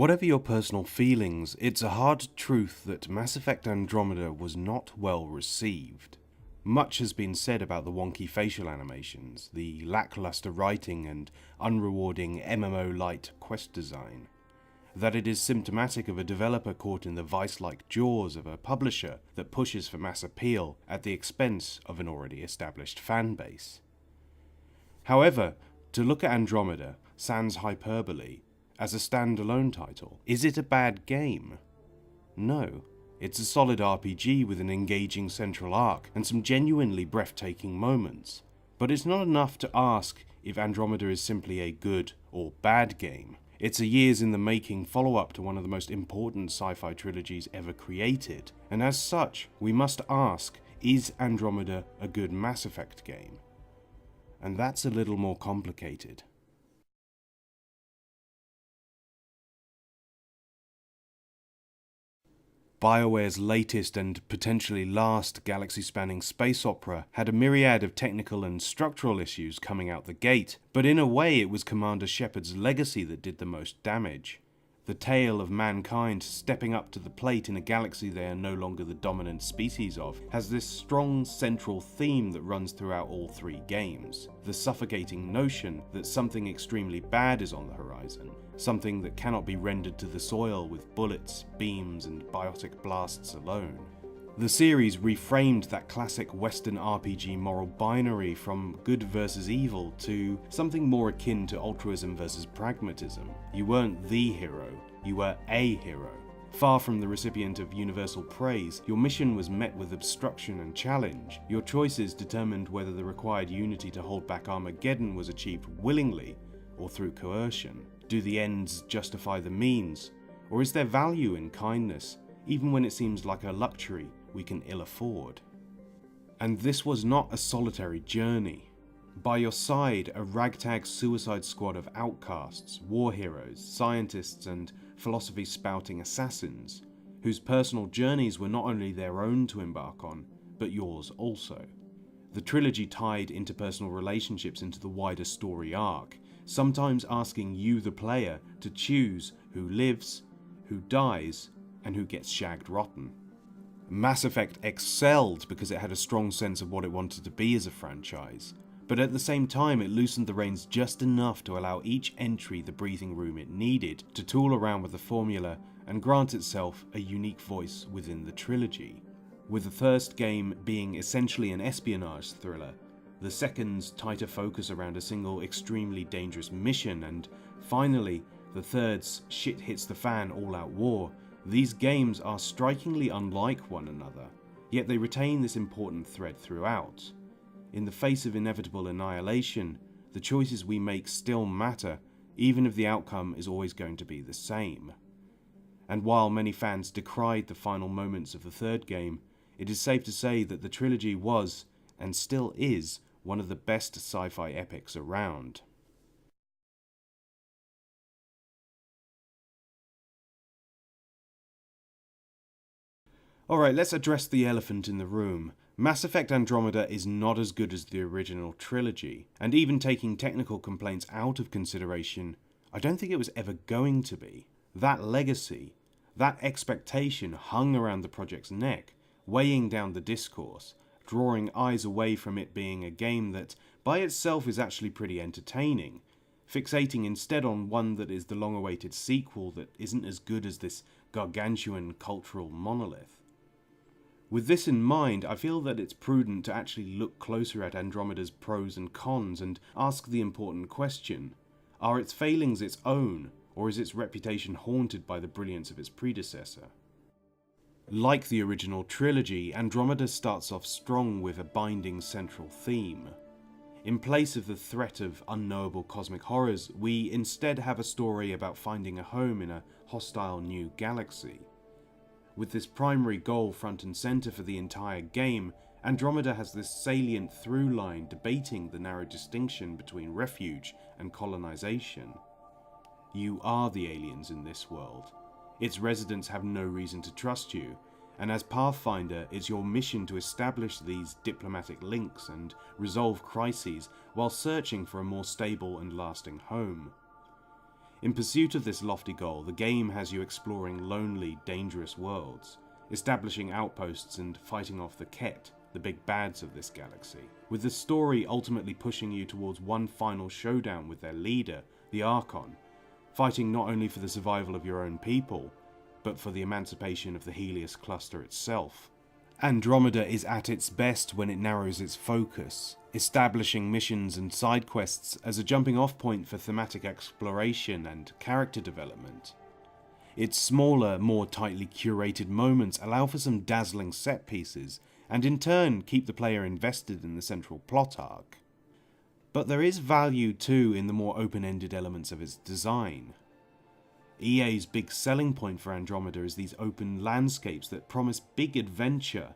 Whatever your personal feelings, it's a hard truth that Mass Effect Andromeda was not well received. Much has been said about the wonky facial animations, the lackluster writing and unrewarding MMO-light quest design. That it is symptomatic of a developer caught in the vice-like jaws of a publisher that pushes for mass appeal at the expense of an already established fanbase. However, to look at Andromeda, sans hyperbole, as a standalone title, is it a bad game? No. It's a solid RPG with an engaging central arc and some genuinely breathtaking moments. But it's not enough to ask if Andromeda is simply a good or bad game. It's a years in the making follow-up to one of the most important sci-fi trilogies ever created, and as such, we must ask, is Andromeda a good Mass Effect game? And that's a little more complicated. BioWare's latest and potentially last galaxy-spanning space opera had a myriad of technical and structural issues coming out the gate, but in a way it was Commander Shepard's legacy that did the most damage. The tale of mankind stepping up to the plate in a galaxy they are no longer the dominant species of has this strong central theme that runs throughout all three games. The suffocating notion that something extremely bad is on the horizon, something that cannot be rendered to the soil with bullets, beams, and biotic blasts alone. The series reframed that classic Western RPG moral binary from good versus evil to something more akin to altruism versus pragmatism. You weren't the hero, you were a hero. Far from the recipient of universal praise, your mission was met with obstruction and challenge. Your choices determined whether the required unity to hold back Armageddon was achieved willingly or through coercion. Do the ends justify the means? Or is there value in kindness, even when it seems like a luxury we can ill afford? And this was not a solitary journey. By your side, a ragtag suicide squad of outcasts, war heroes, scientists, and philosophy-spouting assassins, whose personal journeys were not only their own to embark on, but yours also. The trilogy tied interpersonal relationships into the wider story arc, sometimes asking you, the player, to choose who lives, who dies, and who gets shagged rotten. Mass Effect excelled because it had a strong sense of what it wanted to be as a franchise, but at the same time it loosened the reins just enough to allow each entry the breathing room it needed to tool around with the formula and grant itself a unique voice within the trilogy. With the first game being essentially an espionage thriller, the second's tighter focus around a single extremely dangerous mission, and finally the third's shit hits the fan all-out war, these games are strikingly unlike one another, yet they retain this important thread throughout. In the face of inevitable annihilation, the choices we make still matter, even if the outcome is always going to be the same. And while many fans decried the final moments of the third game, it is safe to say that the trilogy was, and still is, one of the best sci-fi epics around. Alright, let's address the elephant in the room. Mass Effect Andromeda is not as good as the original trilogy, and even taking technical complaints out of consideration, I don't think it was ever going to be. That legacy, that expectation hung around the project's neck, weighing down the discourse, drawing eyes away from it being a game that, by itself, is actually pretty entertaining, fixating instead on one that is the long-awaited sequel that isn't as good as this gargantuan cultural monolith. With this in mind, I feel that it's prudent to actually look closer at Andromeda's pros and cons and ask the important question: are its failings its own, or is its reputation haunted by the brilliance of its predecessor? Like the original trilogy, Andromeda starts off strong with a binding central theme. In place of the threat of unknowable cosmic horrors, we instead have a story about finding a home in a hostile new galaxy. With this primary goal front and center for the entire game, Andromeda has this salient through line debating the narrow distinction between refuge and colonization. You are the aliens in this world. Its residents have no reason to trust you, and as Pathfinder, it's your mission to establish these diplomatic links and resolve crises while searching for a more stable and lasting home. In pursuit of this lofty goal, the game has you exploring lonely, dangerous worlds, establishing outposts and fighting off the Ket, the big bads of this galaxy, with the story ultimately pushing you towards one final showdown with their leader, the Archon, fighting not only for the survival of your own people, but for the emancipation of the Heleus cluster itself. Andromeda is at its best when it narrows its focus, establishing missions and side quests as a jumping-off point for thematic exploration and character development. Its smaller, more tightly curated moments allow for some dazzling set pieces, and in turn keep the player invested in the central plot arc. But there is value too in the more open-ended elements of its design. EA's big selling point for Andromeda is these open landscapes that promise big adventure,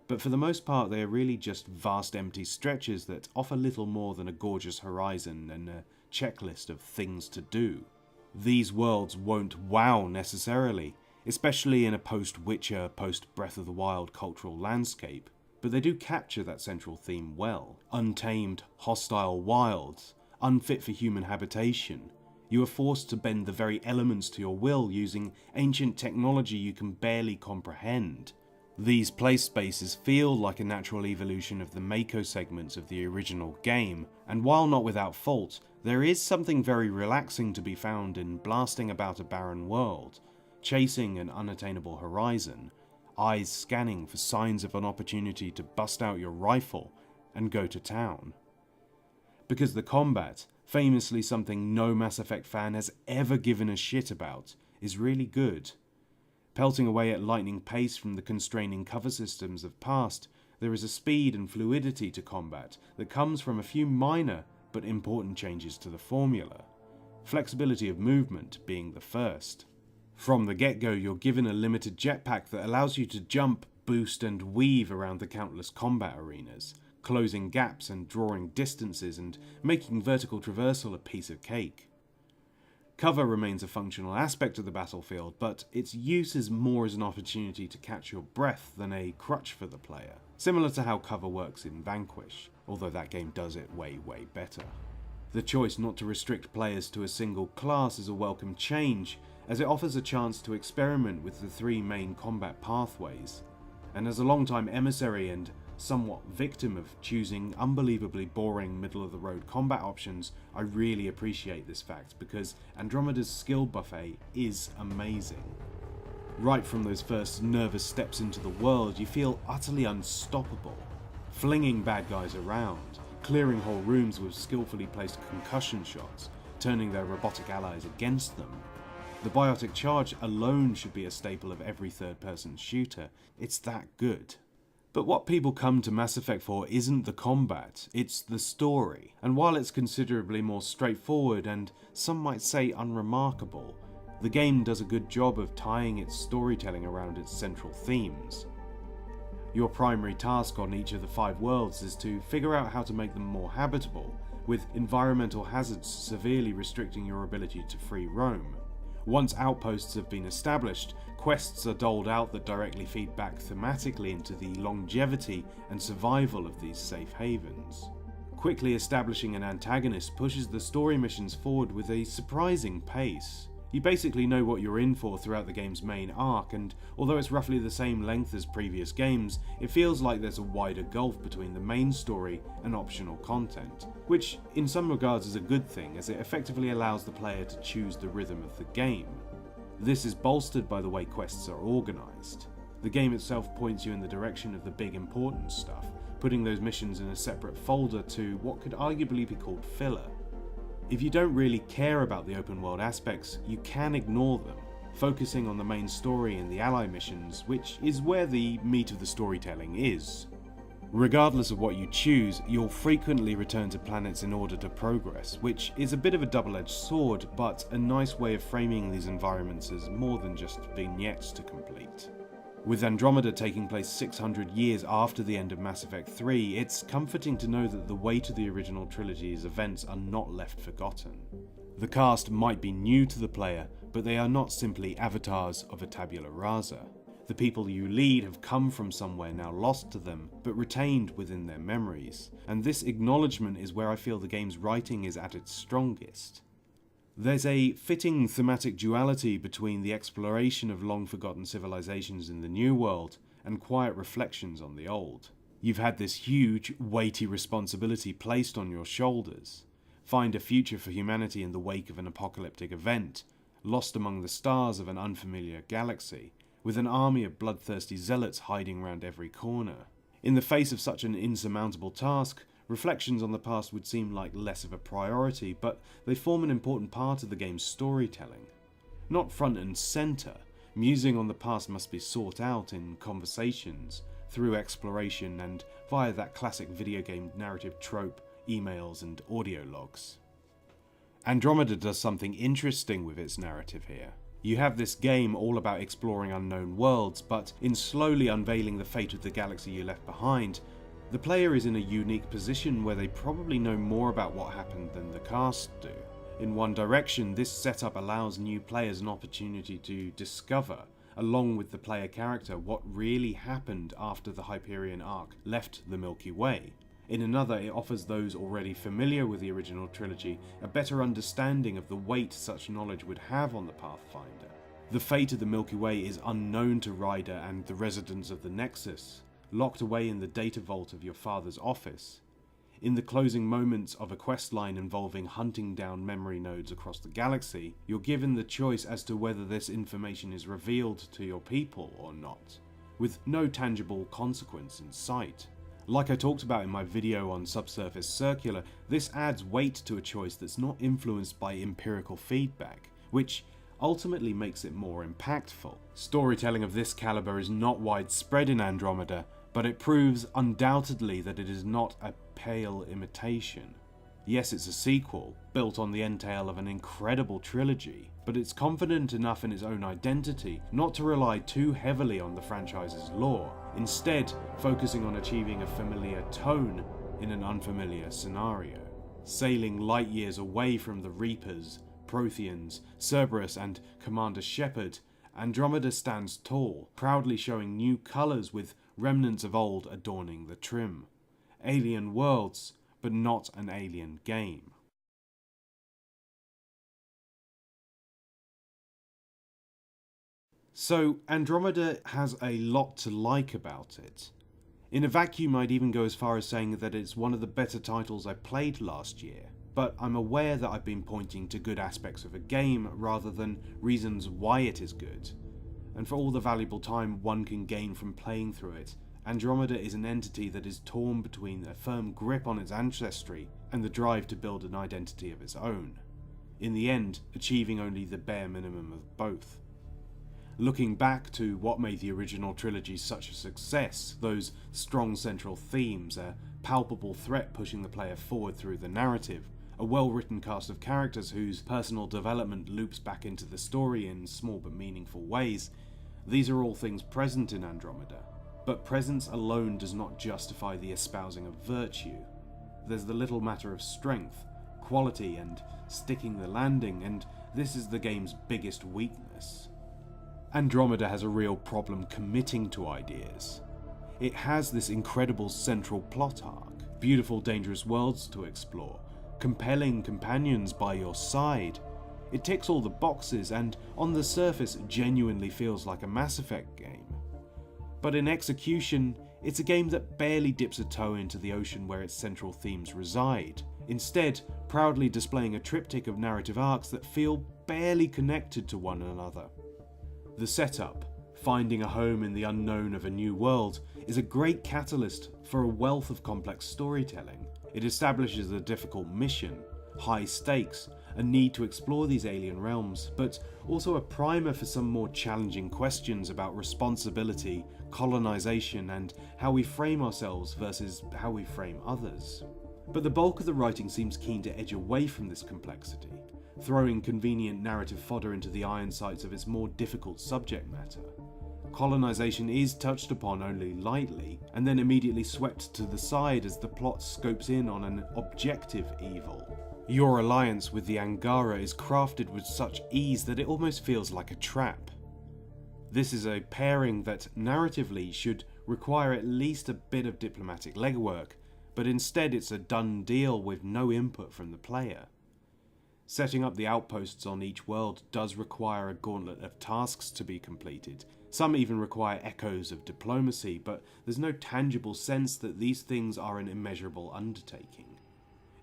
but for the most part they are really just vast empty stretches that offer little more than a gorgeous horizon and a checklist of things to do. These worlds won't wow necessarily, especially in a post-Witcher, post-Breath of the Wild cultural landscape, but they do capture that central theme well. Untamed, hostile wilds, unfit for human habitation. You are forced to bend the very elements to your will using ancient technology you can barely comprehend. These place spaces feel like a natural evolution of the Mako segments of the original game, and while not without fault, there is something very relaxing to be found in blasting about a barren world, chasing an unattainable horizon, eyes scanning for signs of an opportunity to bust out your rifle and go to town. Because the combat, famously something no Mass Effect fan has ever given a shit about, is really good. Pelting away at lightning pace from the constraining cover systems of past, there is a speed and fluidity to combat that comes from a few minor but important changes to the formula, flexibility of movement being the first. From the get-go, you're given a limited jetpack that allows you to jump, boost and weave around the countless combat arenas, closing gaps and drawing distances and making vertical traversal a piece of cake. Cover remains a functional aspect of the battlefield, but its use is more as an opportunity to catch your breath than a crutch for the player, similar to how cover works in Vanquish, although that game does it way better. The choice not to restrict players to a single class is a welcome change, as it offers a chance to experiment with the three main combat pathways, and as a long-time emissary and somewhat victim of choosing unbelievably boring middle-of-the-road combat options, I really appreciate this fact because Andromeda's skill buffet is amazing. Right from those first nervous steps into the world, you feel utterly unstoppable, flinging bad guys around, clearing whole rooms with skillfully placed concussion shots, turning their robotic allies against them. The biotic charge alone should be a staple of every third-person shooter. It's that good. But what people come to Mass Effect for isn't the combat, it's the story, and while it's considerably more straightforward and some might say unremarkable, the game does a good job of tying its storytelling around its central themes. Your primary task on each of the 5 worlds is to figure out how to make them more habitable, with environmental hazards severely restricting your ability to free roam. Once outposts have been established, quests are doled out that directly feed back thematically into the longevity and survival of these safe havens. Quickly establishing an antagonist pushes the story missions forward with a surprising pace. You basically know what you're in for throughout the game's main arc, and although it's roughly the same length as previous games, it feels like there's a wider gulf between the main story and optional content, which in some regards is a good thing as it effectively allows the player to choose the rhythm of the game. This is bolstered by the way quests are organised. The game itself points you in the direction of the big important stuff, putting those missions in a separate folder to what could arguably be called filler. If you don't really care about the open world aspects, you can ignore them, focusing on the main story and the ally missions, which is where the meat of the storytelling is. Regardless of what you choose, you'll frequently return to planets in order to progress, which is a bit of a double-edged sword, but a nice way of framing these environments as more than just vignettes to complete. With Andromeda taking place 600 years after the end of Mass Effect 3, it's comforting to know that the weight of the original trilogy's events are not left forgotten. The cast might be new to the player, but they are not simply avatars of a tabula rasa. The people you lead have come from somewhere now lost to them, but retained within their memories, and this acknowledgement is where I feel the game's writing is at its strongest. There's a fitting thematic duality between the exploration of long-forgotten civilizations in the New World and quiet reflections on the Old. You've had this huge, weighty responsibility placed on your shoulders. Find a future for humanity in the wake of an apocalyptic event, lost among the stars of an unfamiliar galaxy, with an army of bloodthirsty zealots hiding round every corner. In the face of such an insurmountable task, reflections on the past would seem like less of a priority, but they form an important part of the game's storytelling. Not front and centre, musing on the past must be sought out in conversations, through exploration, and via that classic video game narrative trope, emails and audio logs. Andromeda does something interesting with its narrative here. You have this game all about exploring unknown worlds, but in slowly unveiling the fate of the galaxy you left behind, the player is in a unique position where they probably know more about what happened than the cast do. In one direction, this setup allows new players an opportunity to discover, along with the player character, what really happened after the Hyperion arc left the Milky Way. In another, it offers those already familiar with the original trilogy a better understanding of the weight such knowledge would have on the Pathfinder. The fate of the Milky Way is unknown to Ryder and the residents of the Nexus, locked away in the data vault of your father's office. In the closing moments of a questline involving hunting down memory nodes across the galaxy, you're given the choice as to whether this information is revealed to your people or not, with no tangible consequence in sight. Like I talked about in my video on Subsurface Circular, this adds weight to a choice that's not influenced by empirical feedback, which ultimately makes it more impactful. Storytelling of this caliber is not widespread in Andromeda, but it proves undoubtedly that it is not a pale imitation. Yes, it's a sequel, built on the entail of an incredible trilogy, but it's confident enough in its own identity not to rely too heavily on the franchise's lore, instead focusing on achieving a familiar tone in an unfamiliar scenario. Sailing light years away from the Reapers, Protheans, Cerberus and Commander Shepard, Andromeda stands tall, proudly showing new colours with remnants of old adorning the trim. Alien worlds, but not an alien game. So, Andromeda has a lot to like about it. In a vacuum, I'd even go as far as saying that it's one of the better titles I played last year, but I'm aware that I've been pointing to good aspects of a game rather than reasons why it is good. And for all the valuable time one can gain from playing through it, Andromeda is an entity that is torn between a firm grip on its ancestry and the drive to build an identity of its own. In the end, achieving only the bare minimum of both. Looking back to what made the original trilogy such a success, those strong central themes, a palpable threat pushing the player forward through the narrative, a well-written cast of characters whose personal development loops back into the story in small but meaningful ways, these are all things present in Andromeda. But presence alone does not justify the espousing of virtue. There's the little matter of strength, quality, and sticking the landing, and this is the game's biggest weakness. Andromeda has a real problem committing to ideas. It has this incredible central plot arc, beautiful dangerous worlds to explore, compelling companions by your side. It ticks all the boxes and, on the surface, genuinely feels like a Mass Effect game. But in execution, it's a game that barely dips a toe into the ocean where its central themes reside, instead proudly displaying a triptych of narrative arcs that feel barely connected to one another. The setup, finding a home in the unknown of a new world, is a great catalyst for a wealth of complex storytelling. It establishes a difficult mission, high stakes, a need to explore these alien realms, but also a primer for some more challenging questions about responsibility, colonization, and how we frame ourselves versus how we frame others. But the bulk of the writing seems keen to edge away from this complexity, throwing convenient narrative fodder into the iron sights of its more difficult subject matter. Colonization is touched upon only lightly, and then immediately swept to the side as the plot scopes in on an objective evil. Your alliance with the Angara is crafted with such ease that it almost feels like a trap. This is a pairing that narratively should require at least a bit of diplomatic legwork, but instead it's a done deal with no input from the player. Setting up the outposts on each world does require a gauntlet of tasks to be completed. Some even require echoes of diplomacy, but there's no tangible sense that these things are an immeasurable undertaking.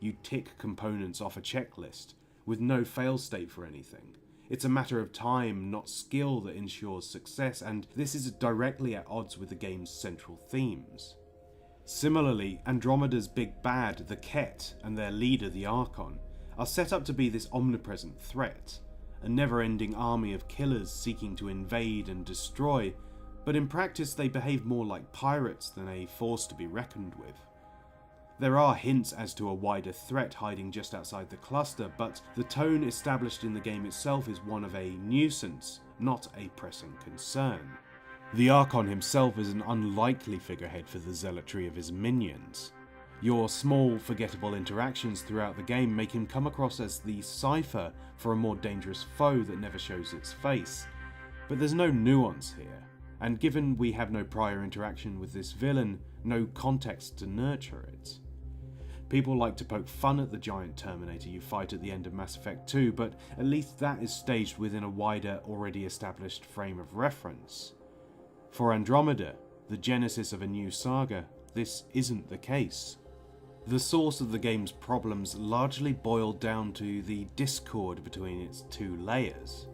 You tick components off a checklist, with no fail-state for anything. It's a matter of time, not skill, that ensures success, and this is directly at odds with the game's central themes. Similarly, Andromeda's big bad, the Ket, and their leader, the Archon, are set up to be this omnipresent threat, a never-ending army of killers seeking to invade and destroy, but in practice they behave more like pirates than a force to be reckoned with. There are hints as to a wider threat hiding just outside the cluster, but the tone established in the game itself is one of a nuisance, not a pressing concern. The Archon himself is an unlikely figurehead for the zealotry of his minions. Your small, forgettable interactions throughout the game make him come across as the cipher for a more dangerous foe that never shows its face. But there's no nuance here, and given we have no prior interaction with this villain, no context to nurture it. People like to poke fun at the giant Terminator you fight at the end of Mass Effect 2, but at least that is staged within a wider, already established frame of reference. For Andromeda, the genesis of a new saga, this isn't the case. The source of the game's problems largely boil down to the discord between its two layers.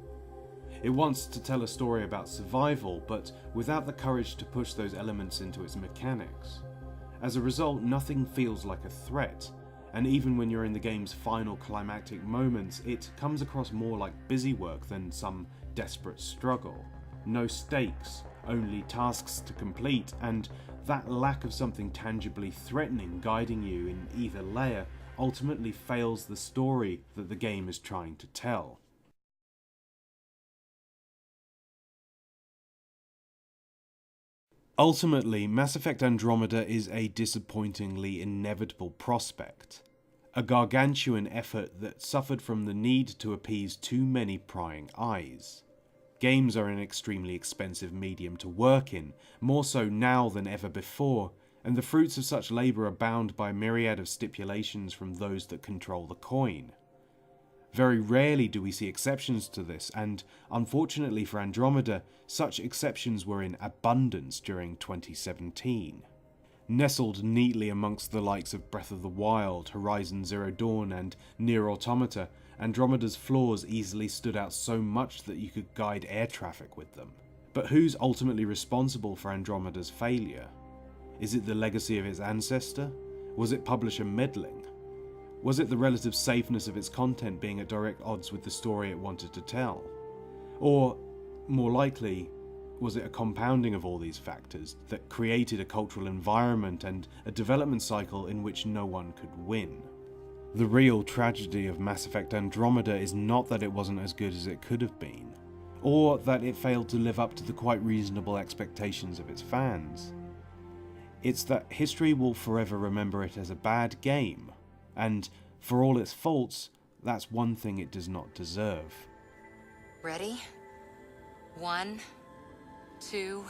It wants to tell a story about survival, but without the courage to push those elements into its mechanics. As a result, nothing feels like a threat, and even when you're in the game's final climactic moments, it comes across more like busy work than some desperate struggle. No stakes, only tasks to complete, and that lack of something tangibly threatening guiding you in either layer ultimately fails the story that the game is trying to tell. Ultimately, Mass Effect Andromeda is a disappointingly inevitable prospect. A gargantuan effort that suffered from the need to appease too many prying eyes. Games are an extremely expensive medium to work in, more so now than ever before, and the fruits of such labour are bound by a myriad of stipulations from those that control the coin. Very rarely do we see exceptions to this, and unfortunately for Andromeda, such exceptions were in abundance during 2017. Nestled neatly amongst the likes of Breath of the Wild, Horizon Zero Dawn, and Nier Automata, Andromeda's flaws easily stood out so much that you could guide air traffic with them. But who's ultimately responsible for Andromeda's failure? Is it the legacy of its ancestor? Was it publisher meddling? Was it the relative safeness of its content being at direct odds with the story it wanted to tell? Or, more likely, was it a compounding of all these factors that created a cultural environment and a development cycle in which no one could win? The real tragedy of Mass Effect Andromeda is not that it wasn't as good as it could have been, or that it failed to live up to the quite reasonable expectations of its fans. It's that history will forever remember it as a bad game, and for all its faults, that's one thing it does not deserve. Ready? 1, 2...